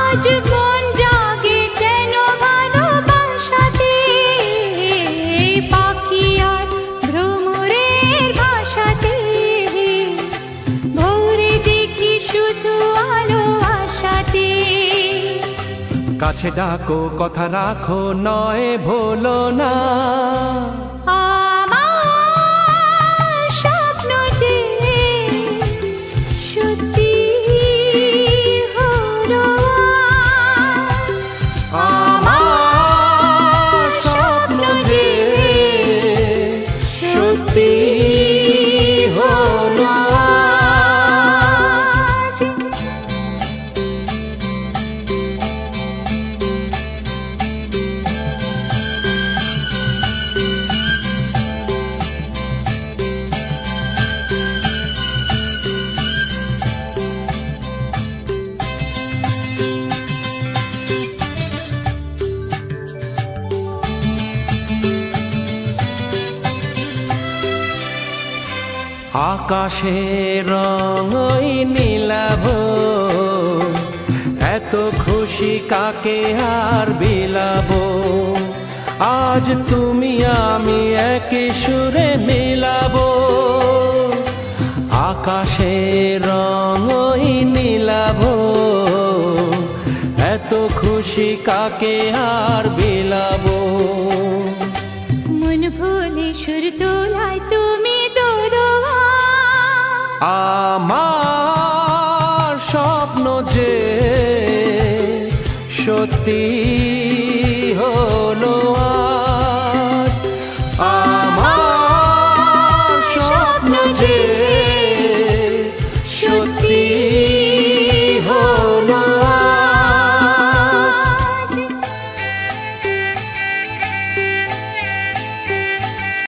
আজ মন জাগে কেন ভালোবাসাতে, পাখি আর ভ্রমরের ভাষাতে, ভোরে দেখি শুধু আলো আশাতে। কাছে ডাকো কথা রাখো নয় ভোলো না, আমার স্বপ্ন যে সত্যি হলো আজ। আমার স্বপ্ন যে সত্যি হলো আজ। আকাশের রং ওই নীলাভ, এত খুশি কাকে আর বিলাবো। আজ তুমি আমি একই সুরে মিলাবো। আকাশের রং ওই নীলাভ, এত খুশি কাকে আর বিলাবো। মন ভুলে সুর তোলায় তুমি দোরোয়া, আমার স্বপ্ন যে সত্যি হলো আজ।